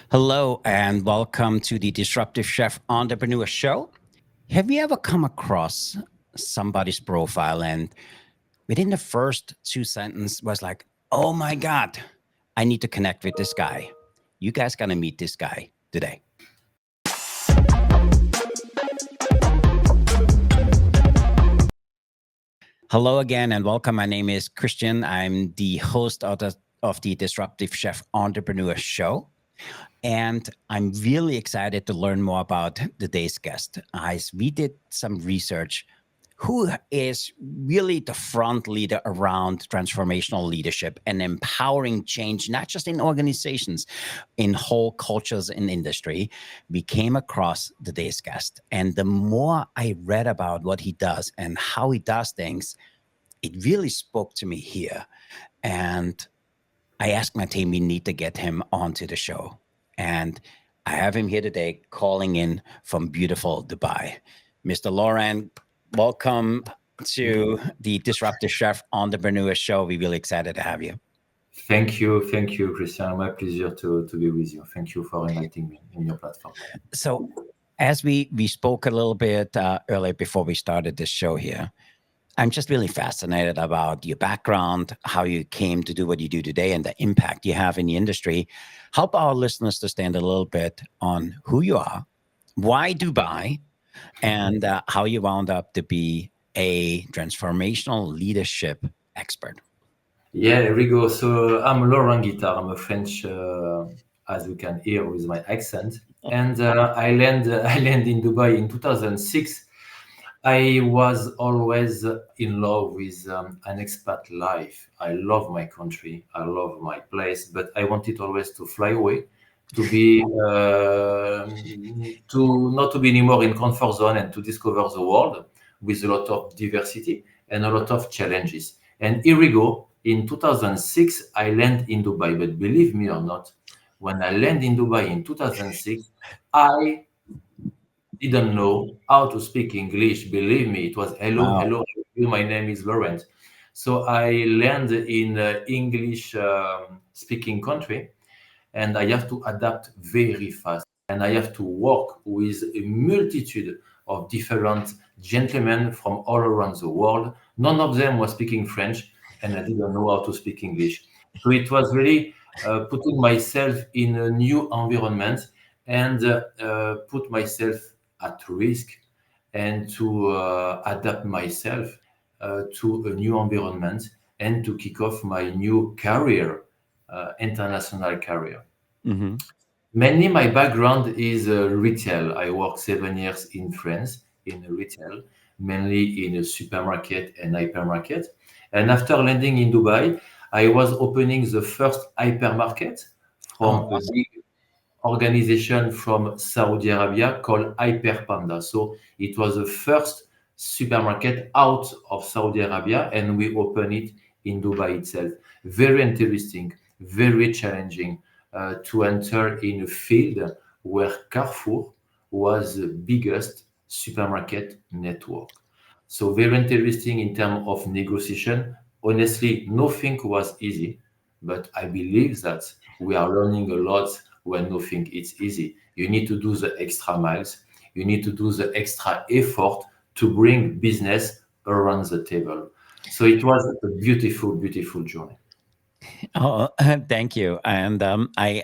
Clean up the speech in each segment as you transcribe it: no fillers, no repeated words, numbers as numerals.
Hello, and welcome to the Disruptive Chef Entrepreneur Show. Have you ever come across somebody's profile and within the first two sentences was like, oh my God, I need to connect with this guy? You guys gonna meet this guy today. Hello again, and welcome. My name is Christian. I'm the host of the Disruptive Chef Entrepreneur Show. And I'm really excited to learn more about today's guest. As we did some research, who is really the front leader around transformational leadership and empowering change, not just in organizations, in whole cultures and industry. We came across today's guest. And the more I read about what he does and how he does things, it really spoke to me here. And I asked my team, we need to get him onto the show. And I have him here today calling in from beautiful Dubai. Mr. Laurent, welcome to the Disruptive Chef Entrepreneur Show. We're really excited to have you. Thank you, Christian. My pleasure to be with you. Thank you for inviting me in your platform. So as we spoke a little bit earlier before we started this show here, I'm just really fascinated about your background, how you came to do what you do today, and the impact you have in the industry. Help our listeners to stand a little bit on who you are, why Dubai, and how you wound up to be a transformational leadership expert. Yeah, here we go. So I'm Laurent Guitart. I'm a French, as you can hear with my accent. And I land in Dubai in 2006. I was always in love with an expat life. I love my country. I love my place, but I wanted always to fly away, to be to not to be anymore in comfort zone and to discover the world with a lot of diversity and a lot of challenges. And here we go. In 2006, I land in Dubai, but believe me or not, when I land in Dubai in 2006, I didn't know how to speak English. Believe me, it was hello, Wow. hello, hello, my name is Laurent. So I land in English speaking country, and I have to adapt very fast. And I have to work with a multitude of different gentlemen from all around the world. None of them was speaking French, and I didn't know how to speak English. So it was really putting myself in a new environment and put myself at risk and to adapt myself to a new environment and to kick off my new career, international career. Mm-hmm. Mainly, my background is retail. I worked 7 years in France in retail, mainly in a supermarket and hypermarket. And after landing in Dubai, I was opening the first hypermarket Oh, from a awesome. big organization from Saudi Arabia called Hyper Panda. So it was the first supermarket out of Saudi Arabia, and we opened it in Dubai itself. Very interesting, very challenging to enter in a field where Carrefour was the biggest supermarket network. So very interesting in terms of negotiation. Honestly, nothing was easy, but I believe that we are learning a lot when nothing is easy. You need to do the extra miles. You need to do the extra effort to bring business around the table. So it was a beautiful, beautiful journey. Oh, thank you. And I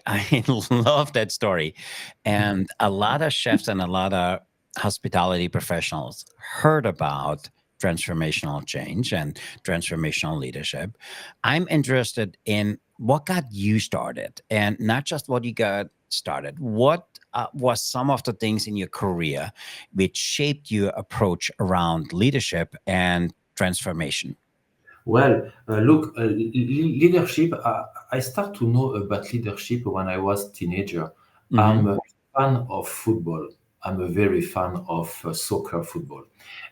love that story. And a lot of chefs and a lot of hospitality professionals heard about transformational change and transformational leadership. I'm interested in what got you started and not just what you got started. What was some of the things in your career which shaped your approach around leadership and transformation? Well, look, leadership. I start to know about leadership when I was teenager. Hmm. I'm a fan of football. I'm a very fan of soccer football,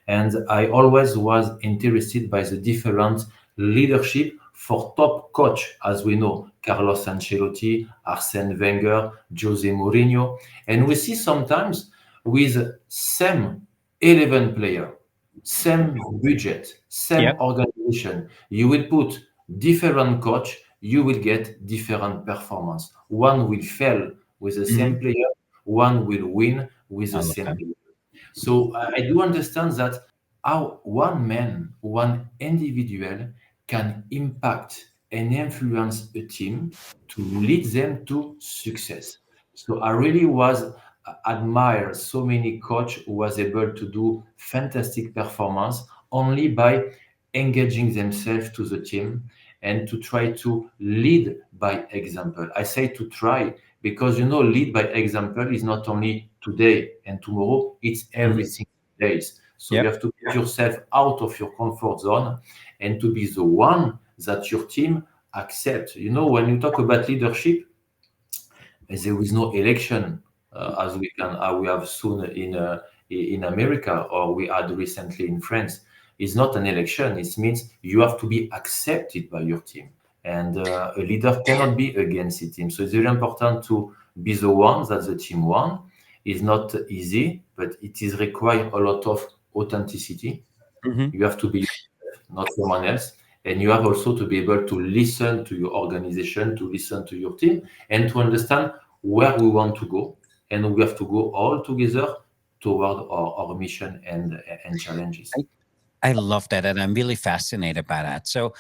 and I always was interested by the different leadership for top coach, as we know, Carlos Ancelotti, Arsène Wenger, Jose Mourinho, and we see sometimes with same 11 player, same budget, same Yep. organization. You will put different coach, you will get different performance. One will fail with the Hmm. same player, one will win with I the love same that. player. So I do understand that how one man, one individual can impact and influence a team to lead them to success. So I really was admire so many coach who was able to do fantastic performance only by engaging themselves to the team and to try to lead by example. I say to try because lead by example is not only today and tomorrow, it's every Hmm. single days. So you Yep. have to get yourself out of your comfort zone and to be the one that your team accept. When you talk about leadership, there is no election as we have soon in America or we had recently in France. It's not an election. It means you have to be accepted by your team, and a leader cannot be against the team. So it's very important to be the one that the team want. It's not easy, but it is require a lot of authenticity. Hmm. You have to be not someone else. And you have also to be able to listen to your organization, to listen to your team, and to understand where we want to go. And we have to go all together toward our mission and challenges. I love that, and I'm really fascinated by that. So,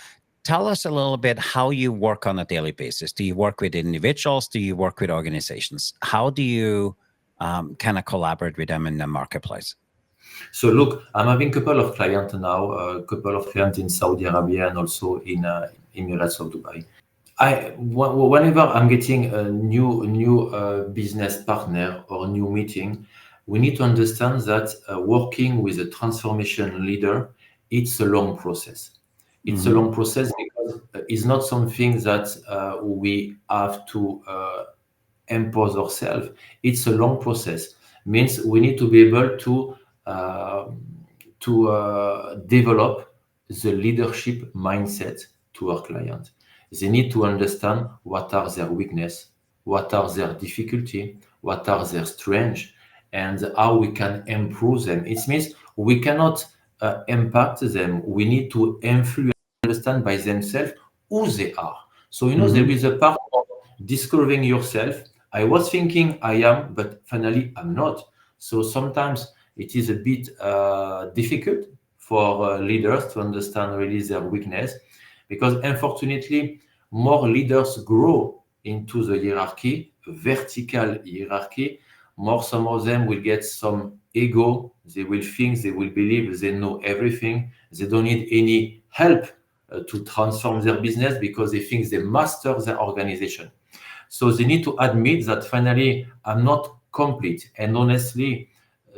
tell us a little bit how you work on a daily basis. Do you work with individuals? Do you work with organizations? How do you kind of collaborate with them in the marketplace? So look, I'm having a couple of clients now, a couple of clients in Saudi Arabia and also in Emirates of Dubai. Whenever I'm getting a new business partner or new meeting, we need to understand that working with a transformation leader, it's a long process. It's a Hmm. long process because it's not something that we have to impose ourselves. It's a long process. Means we need to be able uh, to develop the leadership mindset to our client. They need to understand what are their weakness, what are their difficulty, what are their strengths, and how we can improve them. It means we cannot impact them. We need to influence, understand by themselves who they are. So there Hmm. is a part of discovering yourself. I was thinking I am, but finally I'm not. So sometimes it is a bit difficult for leaders to understand really their weakness because unfortunately more leaders grow into the hierarchy, vertical hierarchy, more some of them will get some ego. They will think, they will believe they know everything. They don't need any help to transform their business because they think they master their organization. So they need to admit that finally I'm not complete. And honestly,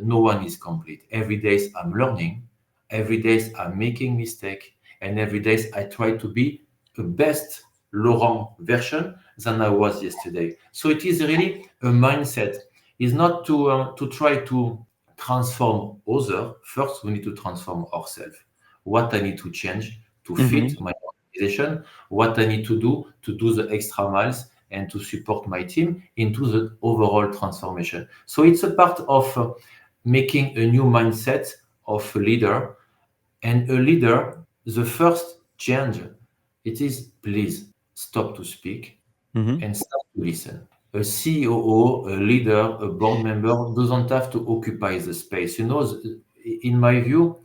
no one is complete. Every day I'm learning, every day I'm making mistake, and every day I try to be the best Laurent version than I was yesterday. So it is really a mindset. It's not to try to transform other. First, we need to transform ourselves. What I need to change to Hmm. fit my organization, what I need to do the extra miles and to support my team into the overall transformation. So it's a part of making a new mindset of a leader. And a leader, the first change, it is please stop to speak Hmm. and start to listen. A COO, a leader, a board member doesn't have to occupy the space. In my view,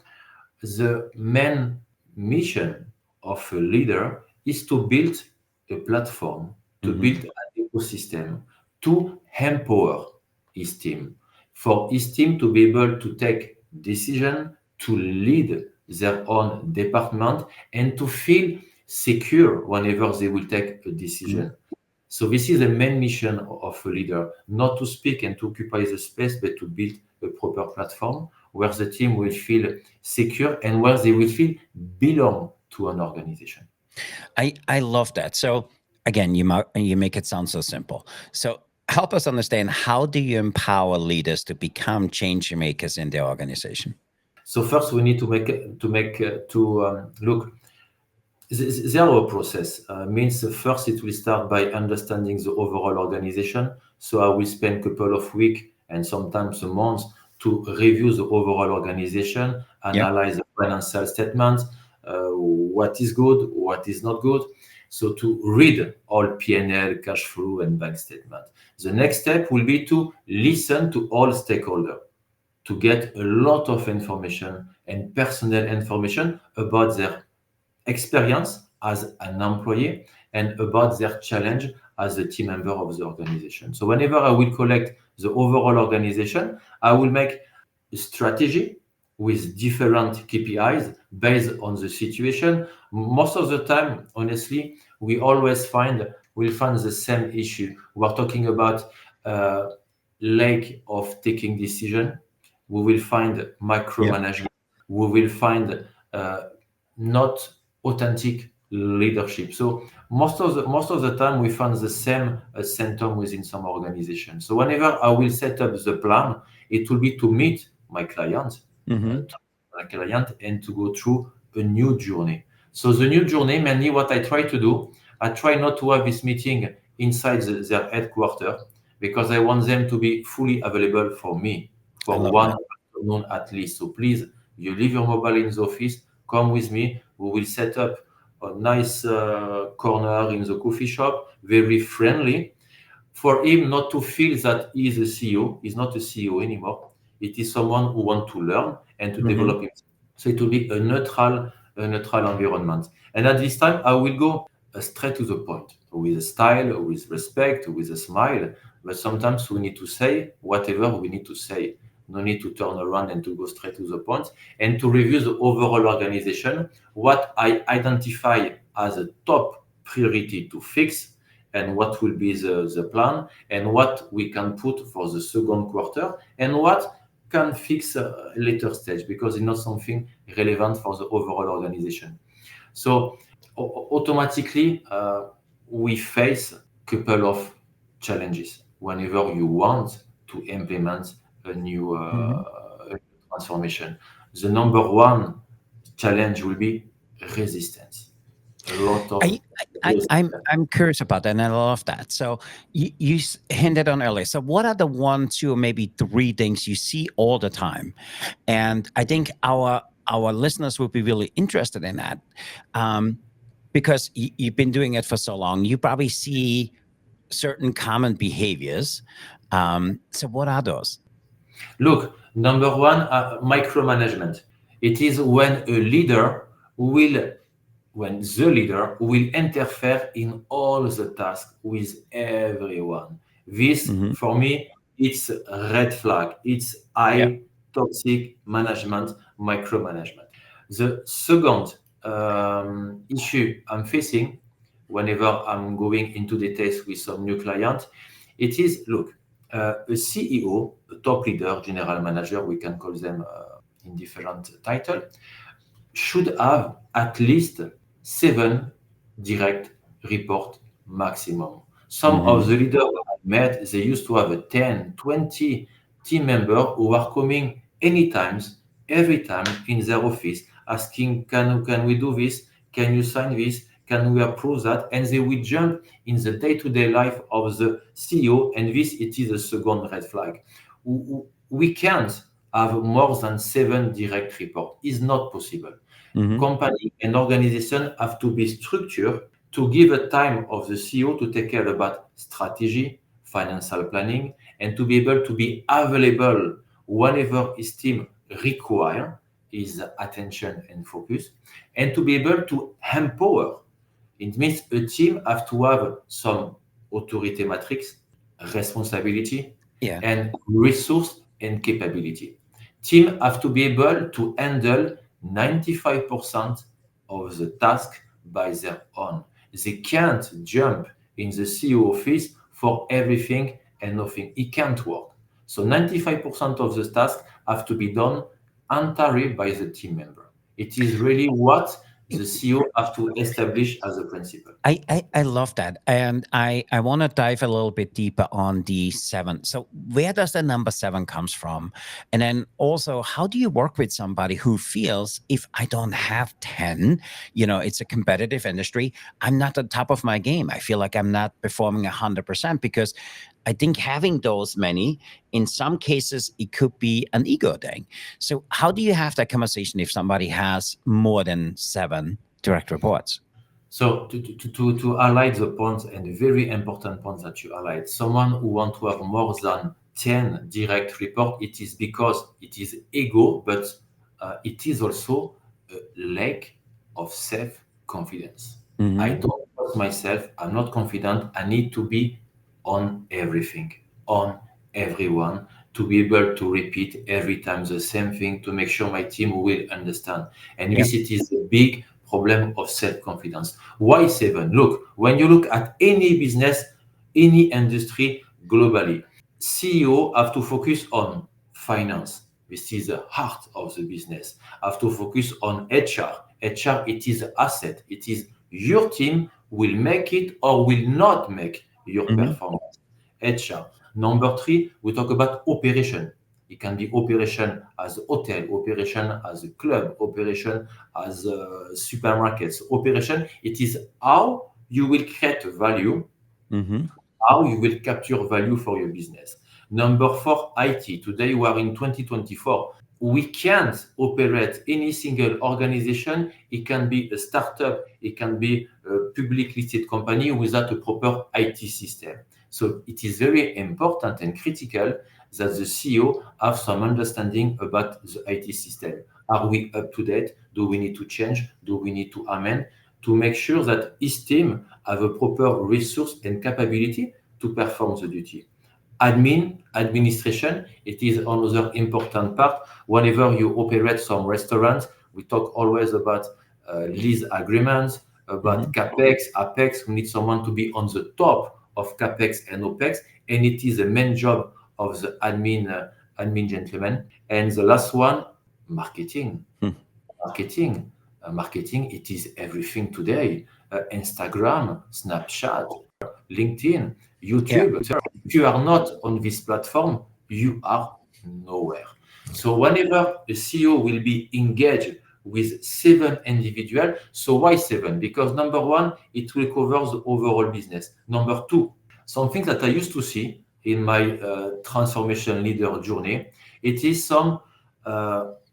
the main mission of a leader is to build a platform, to Hmm. build an ecosystem, to empower his team, for his team to be able to take decision, to lead their own department, and to feel secure whenever they will take a decision. So this is the main mission of a leader, not to speak and to occupy the space, but to build a proper platform where the team will feel secure and where they will feel belong to an organization. I love that. So again, you make it sound so simple. So help us understand, how do you empower leaders to become change makers in their organization? So first, we need to look. There are a process. Means first it will start by understanding the overall organization. So I will spend a couple of weeks and sometimes a month to review the overall organization, Yep. analyze the financial statements, what is good, what is not good. So to read all P&L, cash flow, and bank statement. The next step will be to listen to all stakeholders to get a lot of information and personal information about their experience as an employee and about their challenge as a team member of the organization. So whenever I will collect the overall organization, I will make a strategy with different KPIs based on the situation. Most of the time, honestly, we'll find the same issue. We're talking about lack of taking decision. We will find Yeah. micromanagement. We will find not authentic leadership. So most of the time we find the same symptom within some organization. So whenever I will set up the plan, it will be to meet my client, Mm-hmm. and to go through a new journey. So the new journey, mainly what I try to do, I try not to have this meeting inside their headquarters because I want them to be fully available for me I for love one that. afternoon at least. So please, you leave your mobile in the office, come with me. We will set up a nice corner in the coffee shop, very friendly, for him not to feel that he is a CEO. He's not a CEO anymore. It is someone who wants to learn and to Mm-hmm. develop himself. So it will be a neutral environment. And at this time, I will go straight to the point, with a style, with respect, with a smile. But sometimes we need to say whatever we need to say. No need to turn around and to go straight to the point and to review the overall organization, what I identify as a top priority to fix and what will be the plan and what we can put for the second quarter and what can fix a later stage because it's not something relevant for the overall organization. So automatically we face a couple of challenges whenever you want to implement a new Mm-hmm. transformation. The number one challenge will be resistance. A lot of I'm curious about that, and I love that. So you hinted on earlier. So what are the one, two, or maybe three things you see all the time? And I think our listeners will be really interested in that, because you've been doing it for so long. You probably see certain common behaviors. So what are those? Look, number one, micromanagement. It is when the leader will interfere in all the tasks with everyone. This, Mm-hmm. for me, it's a red flag. It's Yeah. high toxic management, micromanagement. The second issue I'm facing whenever I'm going into details with some new client, it is, look, a CEO, a top leader, general manager, we can call them in different title, should have at least 7 direct report maximum. Some of Mm-hmm. the leaders I met, they used to have a 10, 20 team member who are coming anytime, every time in their office, asking, can we do this? Can you sign this? Can we approve that? And they will jump in the day-to-day life of the CEO, and this it is a second red flag. We can't have more than 7 direct reports. It's not possible. Mm-hmm. Company and organization have to be structured to give a time of the CEO to take care about strategy, financial planning, and to be able to be available whenever his team require his attention and focus, and to be able to empower. It means a team have to have some authority matrix, responsibility, Yeah. and resource and capability. Team have to be able to handle 95% of the task by their own. They can't jump in the CEO office for everything and nothing. It can't work. So 95% of the tasks have to be done entirely by the team member. It is really what the CEO have to establish as a principle. I love that. And I want to dive a little bit deeper on the seven. So where does the number seven comes from? And then also, how do you work with somebody who feels if I don't have 10, it's a competitive industry. I'm not at the top of my game. I feel like I'm not performing 100% because I think having those many, in some cases, it could be an ego thing. So how do you have that conversation if somebody has more than seven direct reports? So to highlight the points and the very important points that you highlight, someone who want to have more than 10 direct report, it is because it is ego, but it is also a lack of self-confidence. I Mm-hmm. don't trust myself. I'm not confident. I need to be on everything, on everyone, to be able to repeat every time the same thing to make sure my team will understand. And Yeah. this it is a big problem of self-confidence. Why seven? Look, when you look at any business, any industry globally, CEO have to focus on finance. This is the heart of the business. Have to focus on HR. HR, it is an asset. It is your team will make it or will not make your Mm-hmm. performance. HR. Number three, we talk about operation. It can be operation as a hotel, operation as a club, operation as a supermarkets. Operation, it is how you will create value, Mm-hmm. how you will capture value for your business. Number four, IT. Today we are in 2024. We can't operate any single organization. It can be a startup, it can be a public listed company without a proper IT system. So it is very important and critical that the CEO have some understanding about the IT system. Are we up to date? Do we need to change? Do we need to amend? To make sure that his team have a proper resource and capability to perform the duty. Administration, it is another important part. Whenever you operate some restaurants, we talk always about lease agreements, Mm-hmm. about capex, apex. We need someone to be on the top of capex and opex, and it is the main job of the admin gentleman. And the last one, marketing. Marketing, it is everything today. Instagram, Snapchat, LinkedIn, Yeah. YouTube. If you are not on this platform, you are nowhere. So whenever a CEO will be engaged with seven individuals, so why seven? Because number one, it will cover the overall business. Number two, something that I used to see in my transformation leader journey, it is some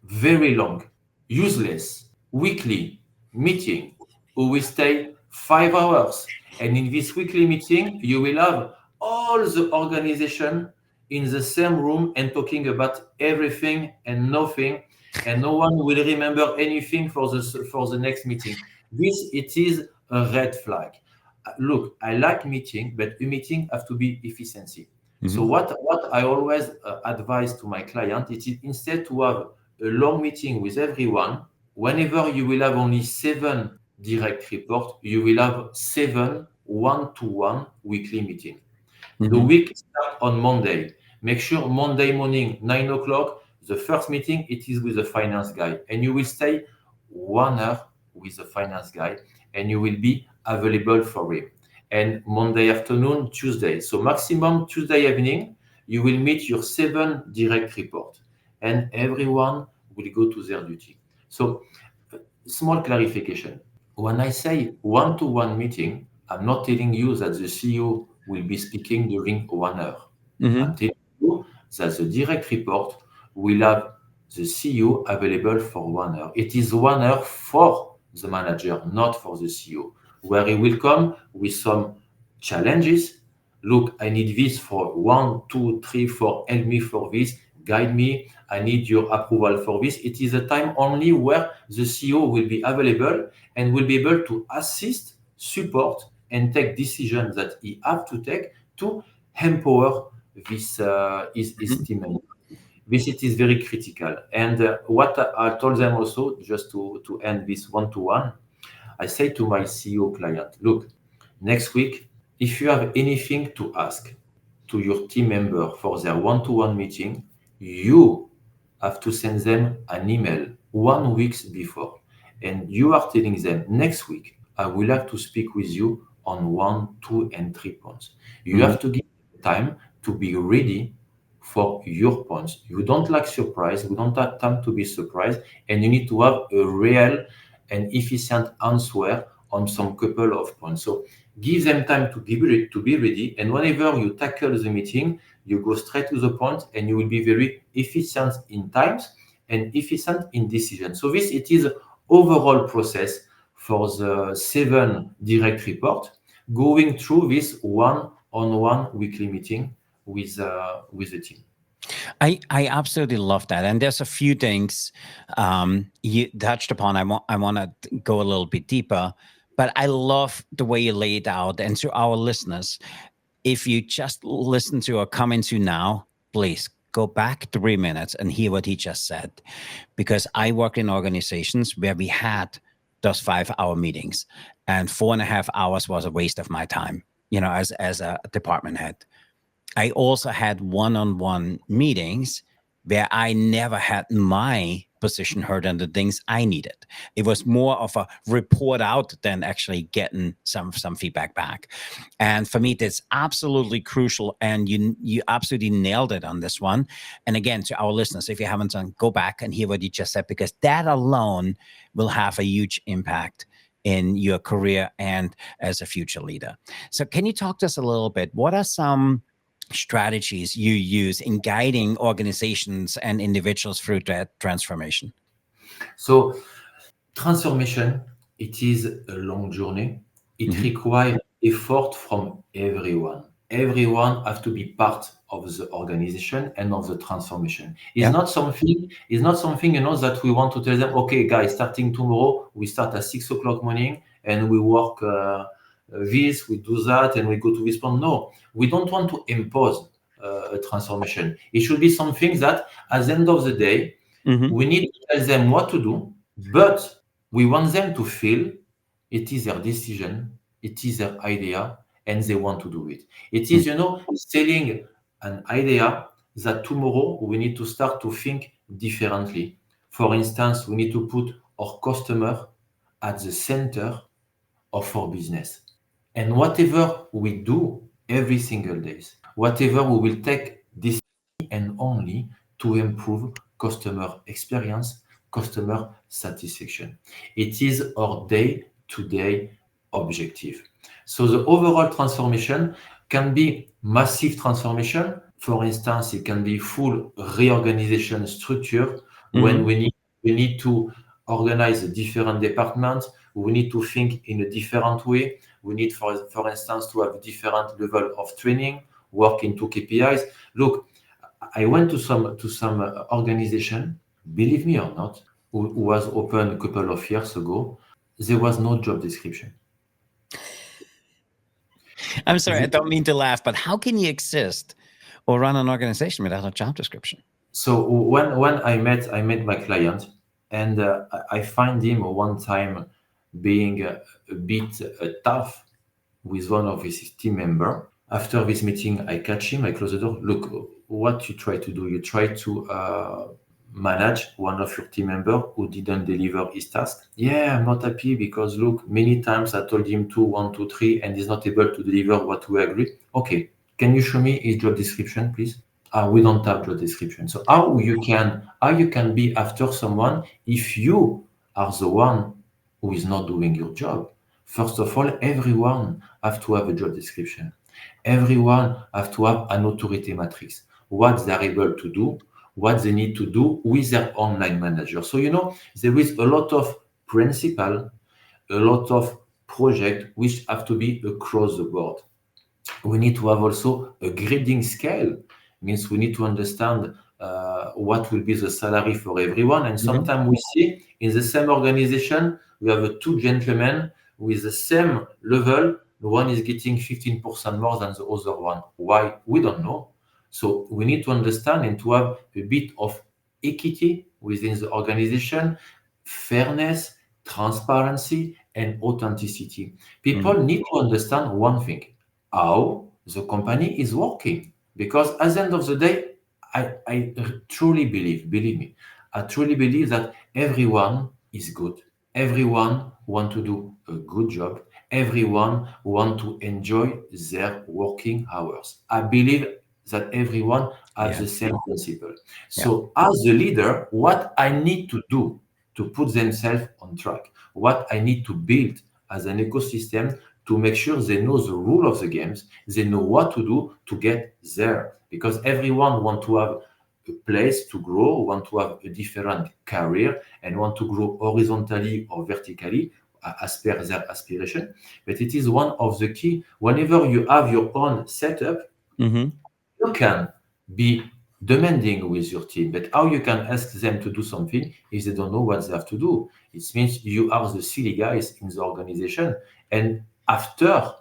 very long, useless, weekly meeting who will stay 5 hours. And in this weekly meeting, you will have all the organization in the same room and talking about everything and nothing, and no one will remember anything for the next meeting. This it is a red flag. Look, I like meeting, but a meeting have to be efficiency. So Mm-hmm. what I always advise to my client it is instead to have a long meeting with everyone. Whenever you will have only seven direct reports, you will have seven one-to-one weekly meetings. The Mm-hmm. week start on Monday. Make sure Monday morning, 9 o'clock, the first meeting, it is with the finance guy. And you will stay 1 hour with the finance guy and you will be available for him. And Monday afternoon, Tuesday. So maximum Tuesday evening, you will meet your seven direct report and everyone will go to their duty. So small clarification. When I say one-to-one meeting, I'm not telling you that the CEO will be speaking during 1 hour. I'm Mm-hmm. telling you that the direct report will have the CEO available for 1 hour. It is 1 hour for the manager, not for the CEO, where he will come with some challenges. Look, I need this for one, two, three, four. Help me for this. Guide me. I need your approval for this. It is a time only where the CEO will be available and will be able to assist, support, and take decisions that he have to take to empower this his Mm-hmm. team member. This it is very critical. And what I told them also, just to end this one-to-one, I say to my CEO client, look, next week, if you have anything to ask to your team member for their one-to-one meeting, you have to send them an email 1 week before. And you are telling them next week, I will have to speak with you on one, two, and three points. You Mm-hmm. have to give time to be ready for your points. You don't like surprise, we don't have time to be surprised, and you need to have a real and efficient answer on some couple of points. So give them time to be ready, and whenever you tackle the meeting, you go straight to the point, and you will be very efficient in times and efficient in decision. So this it is overall process for the 7 direct report, going through this one-on-one weekly meeting with the team. I absolutely love that, and there's a few things you touched upon. I want to go a little bit deeper, but I love the way you laid out. And to our listeners, if you just listen to or come into now, please go back 3 minutes and hear what he just said, because I worked in organizations where we had those 5-hour meetings, and 4.5 hours was a waste of my time. As a department head. I also had one-on-one meetings where I never had my position heard on the things I needed. It was more of a report out than actually getting some feedback back. And for me, that's absolutely crucial. And you absolutely nailed it on this one. And again, to our listeners, if you haven't done, go back and hear what you just said, because that alone will have a huge impact in your career and as a future leader. So can you talk to us a little bit? What are some strategies you use in guiding organizations and individuals through that transformation? So transformation, it is a long journey. It requires effort from everyone. Everyone has to be part of the organization and of the transformation. It's not something, that we want to tell them, okay, guys, starting tomorrow, we start at 6 o'clock morning and we work this, we do that, and we go to this point. No, we don't want to impose a transformation. It should be something that at the end of the day, we need to tell them what to do, but we want them to feel it is their decision, it is their idea, and they want to do it. It is, selling an idea that tomorrow we need to start to think differently. For instance, we need to put our customer at the center of our business. And whatever we do every single day, whatever we will take this and only to improve customer experience, customer satisfaction. It is our day-to-day objective. So the overall transformation can be massive transformation. For instance, it can be full reorganization structure when we need to organize the different departments. We need to think in a different way. We need, for instance, to have different level of training, work into KPIs. Look, I went to some organization, believe me or not, who was open a couple of years ago. There was no job description. I'm sorry, I don't mean to laugh, but how can you exist or run an organization without a job description? So when I met my client, and I find him one time being a bit tough with one of his team member. After this meeting, I catch him, I close the door. Look, what you try to do, you try to manage one of your team member who didn't deliver his task. Yeah, I'm not happy because look, many times I told him 2, 1, 2, 3, and he's not able to deliver what we agreed. Okay, can you show me his job description, please? We don't have job description. So how you can be after someone if you are the one who is not doing your job? First of all, everyone have to have a job description. Everyone have to have an authority matrix. What they're able to do, what they need to do with their online manager. So, there is a lot of principle, a lot of project which have to be across the board. We need to have also a grading scale. Means we need to understand what will be the salary for everyone. And sometimes we see in the same organization, we have 2 gentlemen with the same level. One is getting 15% more than the other one. Why? We don't know. So we need to understand and to have a bit of equity within the organization, fairness, transparency, and authenticity. People need to understand one thing, how the company is working. Because at the end of the day, I truly believe me, I truly believe that everyone is good. Everyone want to do a good job. Everyone want to enjoy their working hours. I believe that everyone has the same principle. So as a leader, what I need to do to put themselves on track, what I need to build as an ecosystem to make sure they know the rule of the games, they know what to do to get there. Because everyone want to have a place to grow, want to have a different career, and want to grow horizontally or vertically. as per their aspiration. But it is one of the key. Whenever you have your own setup, Mm-hmm. you can be demanding with your team, but how you can ask them to do something if they don't know what they have to do? It means you are the silly guys in the organization, and after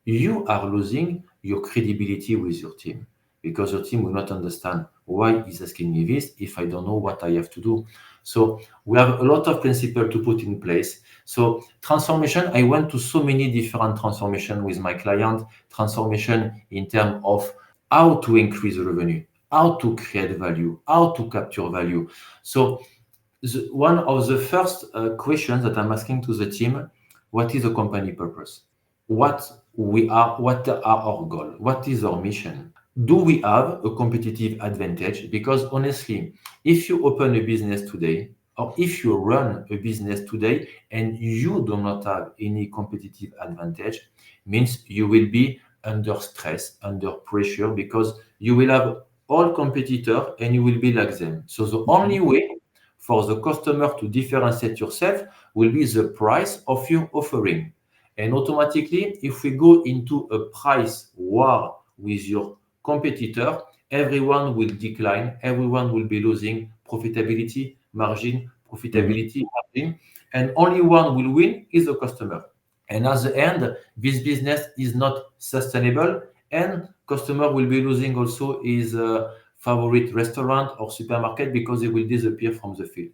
you are losing your credibility with your team because your team will not understand why he's asking me this if I don't know what I have to do. So we have a lot of principles to put in place. So transformation, I went to so many different transformation with my client. Transformation in terms of how to increase the revenue, how to create value, how to capture value. So one of the first questions that I'm asking to the team, what is the company purpose? What we are, what are our goal? What is our mission? Do we have a competitive advantage? Because honestly, if you open a business today, or if you run a business today and you do not have any competitive advantage, means you will be under stress, under pressure, because you will have all competitors and you will be like them. So the Mm-hmm. only way for the customer to differentiate yourself will be the price of your offering. And automatically, if we go into a price war with your competitor, everyone will decline, everyone will be losing Mm-hmm. profitability, margin, and only one will win is the customer. And at the end, this business is not sustainable, and customer will be losing also his favorite restaurant or supermarket because it will disappear from the field.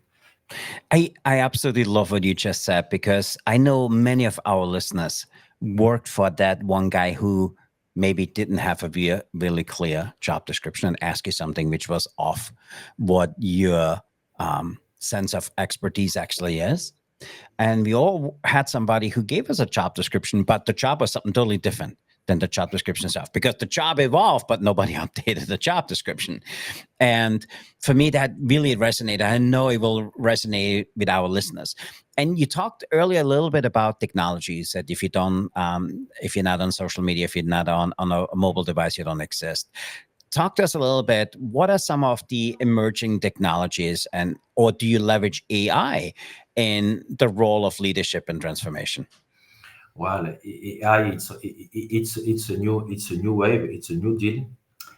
I absolutely love what you just said because I know many of our listeners worked for that one guy who maybe didn't have a really clear job description and ask you something which was off what your sense of expertise actually is. And we all had somebody who gave us a job description, but the job was something totally different than the job description stuff because the job evolved, but nobody updated the job description. And for me, that really resonated. I know it will resonate with our listeners. And you talked earlier a little bit about technologies that if you don't, if you're not on social media, if you're not on a mobile device, you don't exist. Talk to us a little bit. What are some of the emerging technologies, and or do you leverage AI in the role of leadership and transformation? Well, AI, it's a new wave, it's a new deal.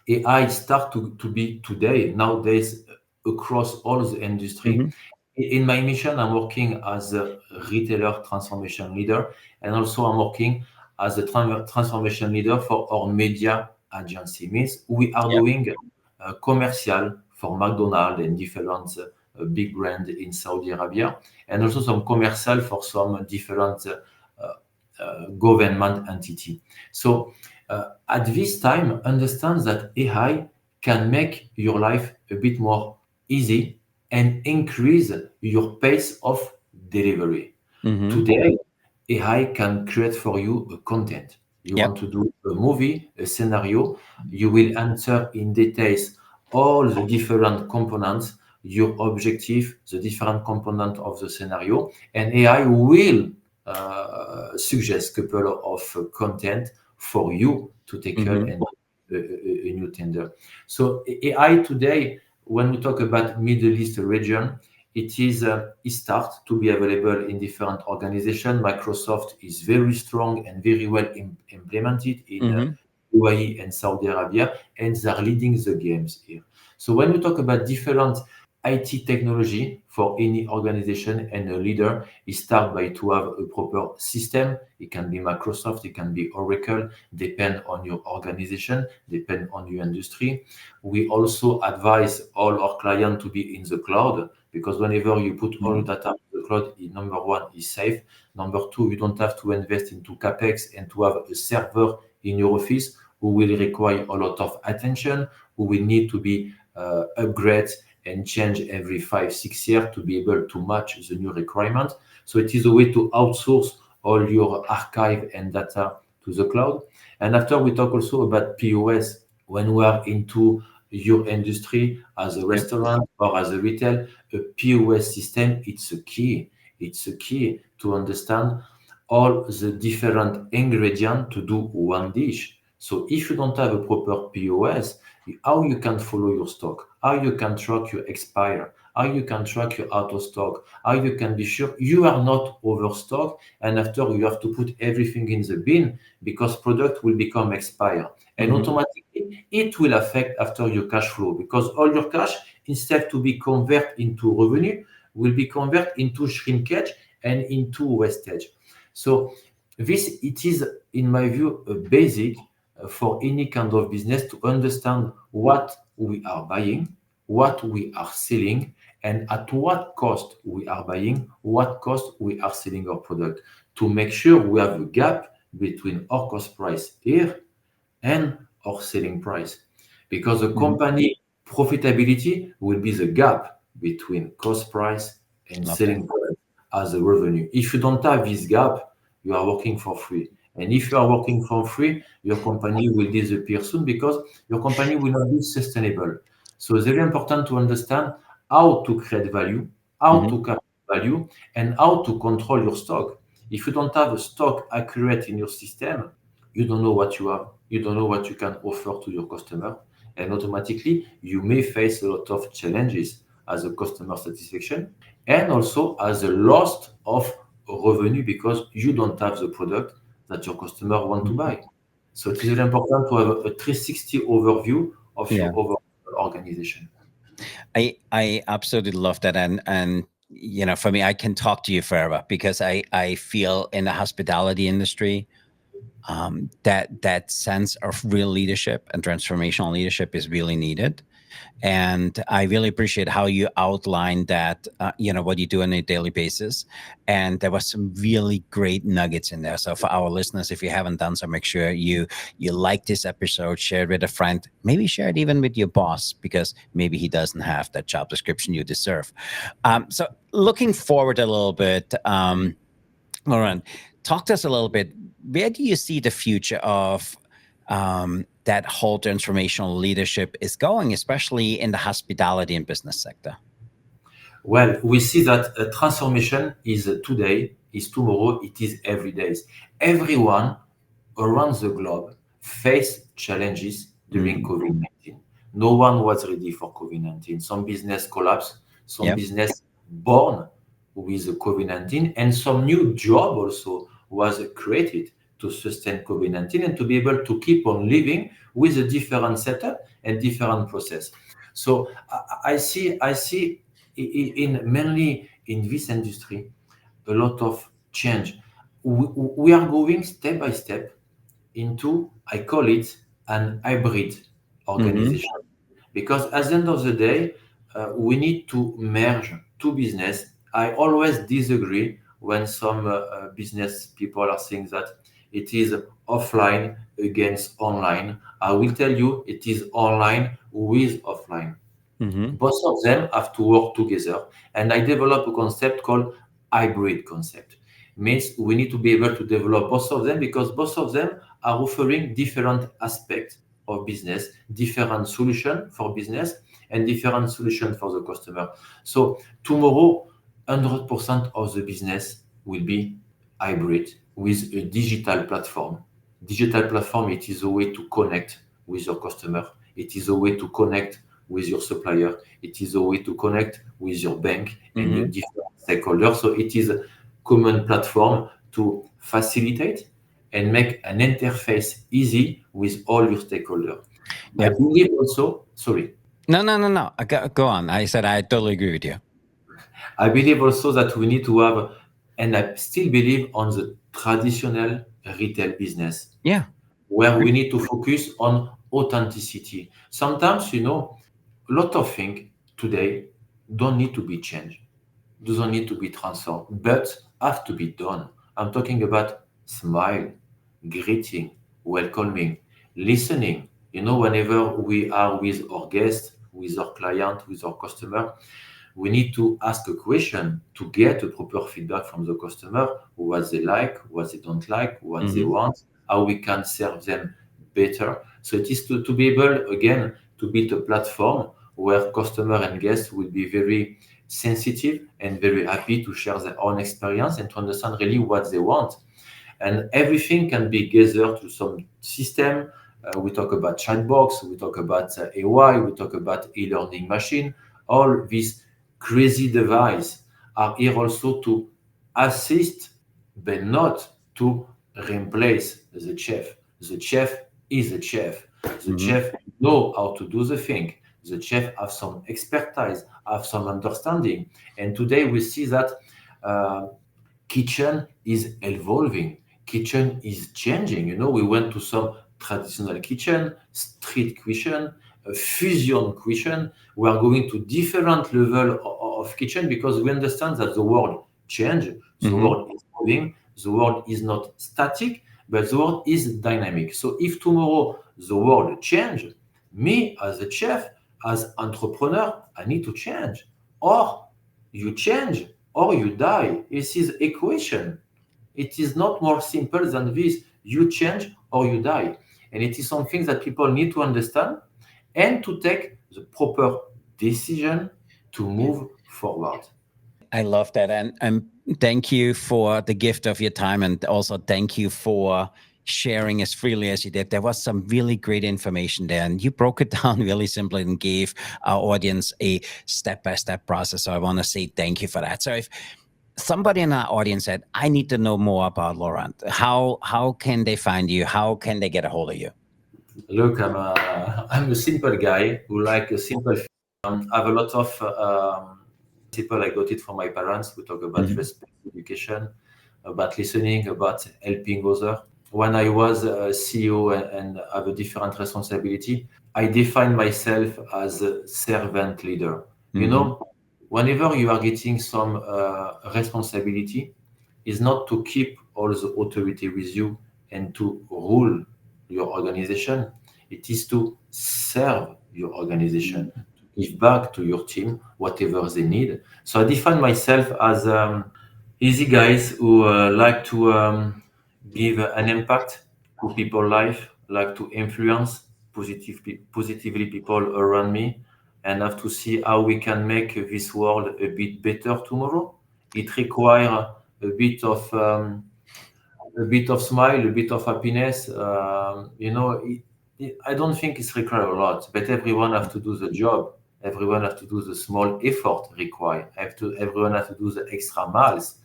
AI start to be today, nowadays, across all the industry. Mm-hmm. In my mission, I'm working as a retailer transformation leader, and also I'm working as a transformation leader for our media agency. Means we are Yep. doing commercial for McDonald's and different big brand in Saudi Arabia, and also some commercial for some different government entity. So at this time, understand that AI can make your life a bit more easy and increase your pace of delivery. Mm-hmm. Today, AI can create for you a content. You Yep. want to do a movie, a scenario, you will answer in details all the different components, your objective, the different component of the scenario, and AI will suggest couple of content for you to tackle Mm-hmm. and a new tender. So AI today, when we talk about Middle East region, it starts to be available in different organizations. Microsoft is very strong and very well implemented in Mm-hmm. UAE and Saudi Arabia, and they're leading the games here. So when we talk about different IT technology for any organization and a leader, it starts by to have a proper system. It can be Microsoft, it can be Oracle, depend on your organization, depend on your industry. We also advise all our clients to be in the cloud because whenever you put all Mm-hmm. the data in the cloud, number one is safe. Number two, you don't have to invest into capex and to have a server in your office who will require a lot of attention, who will need to be upgraded and change every 5 6 years to be able to match the new requirement. So it is a way to outsource all your archive and data to the cloud. And after we talk also about POS, when we are into your industry as a Yep. restaurant or as a retail, a POS system, it's a key. It's a key to understand all the different ingredients to do one dish. So if you don't have a proper POS, how you can follow your stock, how you can track your expire, how you can track your out of stock, how you can be sure you are not overstocked, and after you have to put everything in the bin because product will become expired. And Mm-hmm. automatically it will affect after your cash flow because all your cash, instead to be convert into revenue, will be convert into shrinkage and into wastage. So this it is, in my view, a basic for any kind of business to understand what we are buying, what we are selling, and at what cost we are buying, what cost we are selling our product, to make sure we have a gap between our cost price here and our selling price. Because the Mm-hmm. company profitability will be the gap between cost price and Love that. selling price as a revenue. If you don't have this gap, you are working for free. And if you are working for free, your company will disappear soon because your company will not be sustainable. So it's very important to understand how to create value, how Mm-hmm. to capture value, and how to control your stock. If you don't have a stock accurate in your system, you don't know what you have, you don't know what you can offer to your customer, and automatically you may face a lot of challenges as a customer satisfaction and also as a loss of revenue because you don't have the product that your customer want to Mm-hmm. buy. So it is very important to have a 360 overview of your Yeah. overall organization. I absolutely love that, and for me, I can talk to you forever because I feel in the hospitality industry, that sense of real leadership and transformational leadership is really needed. And I really appreciate how you outlined that, what you do on a daily basis. And there was some really great nuggets in there. So for our listeners, if you haven't done so, make sure you like this episode, share it with a friend, maybe share it even with your boss, because maybe he doesn't have that job description you deserve. So looking forward a little bit, Laurent, talk to us a little bit. Where do you see the future of that whole transformational leadership is going, especially in the hospitality and business sector? Well, we see that a transformation is today, is tomorrow, it is every day. Everyone around the globe faced challenges during Mm, COVID-19. No one was ready for COVID-19. Some business collapsed, some yep. business born with the COVID-19, and some new job also was created to sustain COVID-19 and to be able to keep on living with a different setup and different process. So I see in mainly in this industry a lot of change. We are going step by step into, I call it, an hybrid Mm-hmm. organization. Because at the end of the day, we need to merge two business. I always disagree when some business people are saying that it is offline against online. I will tell you it is online with offline. Mm-hmm. Both of them have to work together. And I develop a concept called hybrid concept. Means we need to be able to develop both of them because both of them are offering different aspects of business, different solution for business, and different solution for the customer. So tomorrow, 100% of the business will be hybrid with a digital platform. Digital platform, it is a way to connect with your customer. It is a way to connect with your supplier. It is a way to connect with your bank and your Mm-hmm. different stakeholders. So it is a common platform to facilitate and make an interface easy with all your stakeholders. I Yep. believe also, sorry, No, no, no, no. Go on. I said I totally agree with you. I believe also that we need to have, and I still believe on the traditional retail business Yeah. where Agree. we need to focus on authenticity. Sometimes, a lot of things today don't need to be changed, doesn't need to be transformed, but have to be done. I'm talking about smile, greeting, welcoming, listening. Whenever we are with our guest, with our client, with our customer, we need to ask a question to get a proper feedback from the customer, what they like, what they don't like, what they Mm-hmm. want, how we can serve them better. So it is to be able, again, to build a platform where customer and guests will be very sensitive and very happy to share their own experience and to understand really what they want. And everything can be gathered to some system. We talk about chatbox, we talk about AI, we talk about e-learning machine. All these crazy device are here also to assist, but not to replace the chef. The chef is a chef. The Mm-hmm. chef know how to do the thing. The chef have some expertise, have some understanding. And today we see that uh, kitchen is evolving. Kitchen is changing. We went to some traditional kitchen, street kitchen, fusion kitchen. We are going to different level of kitchen because we understand that the world change, the Mm-hmm. world is moving, the world is not static, but the world is dynamic. So if tomorrow the world change, me as a chef, as entrepreneur, I need to change. Or you change or you die. This is equation. It is not more simple than this. You change or you die. And it is something that people need to understand and to take the proper decision to move forward. I love that. And thank you for the gift of your time. And also thank you for sharing as freely as you did. There was some really great information there. And you broke it down really simply and gave our audience a step by step process. So I want to say thank you for that. So if somebody in our audience said, I need to know more about Laurent, how can they find you? How can they get a hold of you? Look, I'm a simple guy who like a simple. I have a lot of people. I got it from my parents. We talk about Mhm. respect, education, about listening, about helping others. When I was a CEO and have a different responsibility, I define myself as a servant leader. Mhm. Whenever you are getting some responsibility, is not to keep all the authority with you and to rule your organization. It is to serve your organization, to give back to your team whatever they need. So I define myself as easy guys who like to give an impact to people's life, like to influence positively people around me, and have to see how we can make this world a bit better tomorrow. It requires a bit of smile, a bit of happiness. I don't think it's required a lot, but everyone have to do the job. Everyone have to do the small effort required. Everyone have to do the extra miles.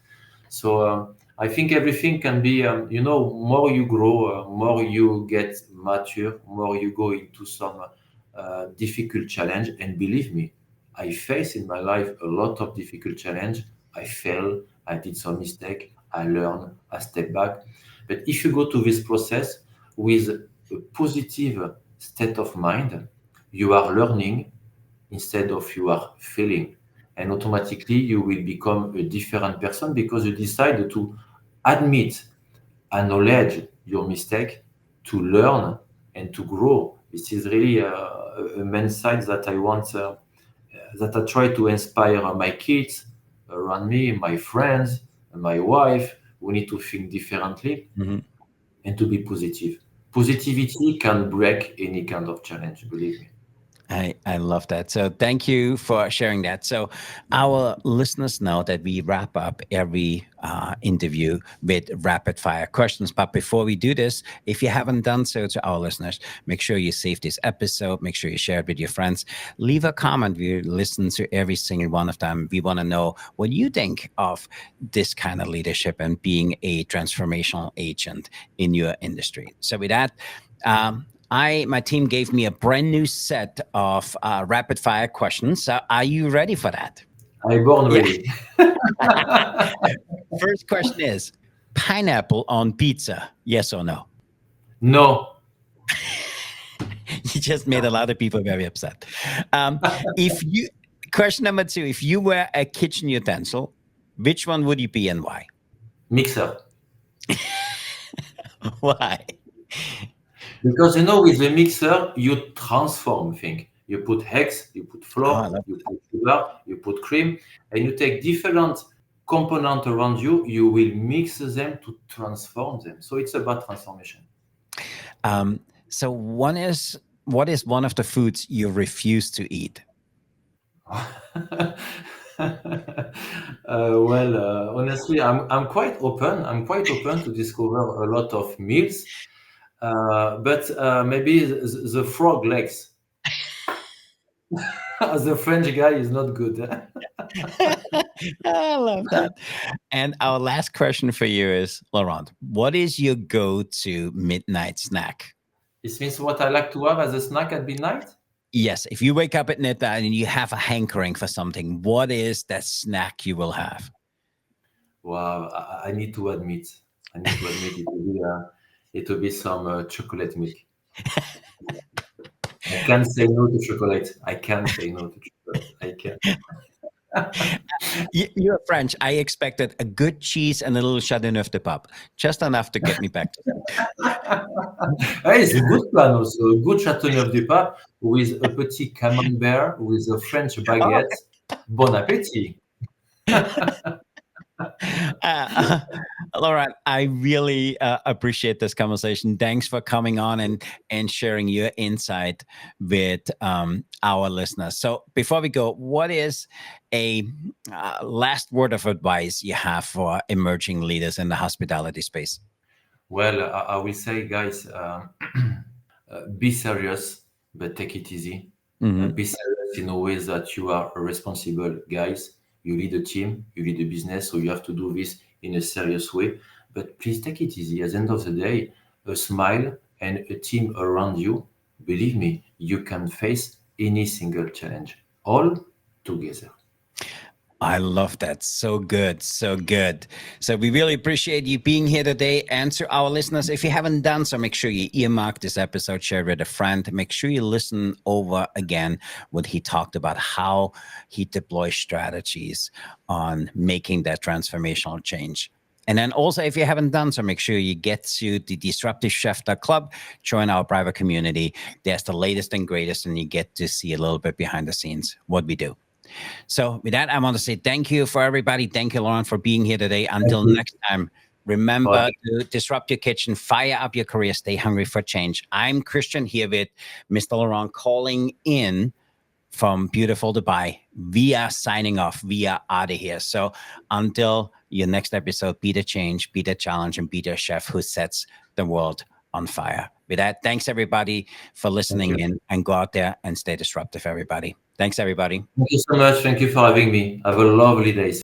So I think everything can be, more you grow, more you get mature, more you go into some difficult challenge. And believe me, I face in my life a lot of difficult challenge. I fail, I did some mistake, I learn, I step back. But if you go to this process with a positive state of mind, you are learning instead of you are failing. And automatically you will become a different person because you decide to admit, acknowledge your mistake, to learn and to grow. This is really a main side that I want, that I try to inspire my kids around me, my friends, my wife. We need to think differently Mhm. and to be positive. Positivity can break any kind of challenge, believe me. I love that. So thank you for sharing that. So our listeners know that we wrap up every interview with rapid fire questions. But before we do this, if you haven't done so to our listeners, make sure you save this episode. Make sure you share it with your friends. Leave a comment. We listen to every single one of them. We want to know what you think of this kind of leadership and being a transformational agent in your industry. So with that, my team gave me a brand new set of rapid fire questions. Are you ready for that? I born Yeah. ready. First question is pineapple on pizza, yes or no? No. You just made a lot of people very upset. Um, if you Question number two, if you were a kitchen utensil, which one would you be and why? Mixer. Why? Because with the mixer, you transform things. You put eggs, you put Oh, I flour, love you put sugar, you put cream, and you take different components around you. You will mix them to transform them. So it's about transformation. so what is one of the foods you refuse to eat? Honestly, I'm quite open. I'm quite open to discover a lot of meals, but maybe the frog legs. As a French guy is not good. I love that. And our last question for you is, Laurent, what is your go-to midnight snack? This means what I like to have as a snack at midnight. Yes, if you wake up at midnight and you have a hankering for something, what is that snack you will have? Wow, I need to admit, it will be some chocolate milk. I can't say no to chocolate. I can't say no to chocolate. I can. You're French. I expected a good cheese and a little Chardonnay de Pape, just enough to get me back to sleep. Hey, it's a good plan also. A good Chateauneuf du Pape with a petit camembert with a French Oh, baguette. Bon appétit. uh, Laurent, I really appreciate this conversation. Thanks for coming on and sharing your insight with our listeners. So, before we go, what is a last word of advice you have for emerging leaders in the hospitality space? Well, I will say, guys, be serious, but take it easy. Hmm. Be serious in a way that you are a responsible guys. You lead a team, you lead a business, so you have to do this in a serious way. But please take it easy. At the end of the day, a smile and a team around you, believe me, you can face any single challenge all together. I love that. So good. So good. So we really appreciate you being here today. And to our listeners, if you haven't done so, make sure you earmark this episode, share it with a friend. Make sure you listen over again what he talked about, how he deploys strategies on making that transformational change. And then also, if you haven't done so, make sure you get to the Disruptive Chef Club, join our private community. There's the latest and greatest, and you get to see a little bit behind the scenes what we do. So with that, I want to say thank you for everybody. Thank you, Laurent, for being here today. Thank Until you. next time, Bye. remember to disrupt your kitchen, fire up your career, stay hungry for change. I'm Christian here with Mr. Laurent calling in from beautiful Dubai. We are signing off. We are out of here. So until your next episode, be the change, be the challenge, and be the chef who sets the world on fire. With that, thanks everybody for Thank listening you. in, and go out there and stay disruptive, everybody. Thanks, everybody. Thank you so much. Thank you for having me. Have a lovely day.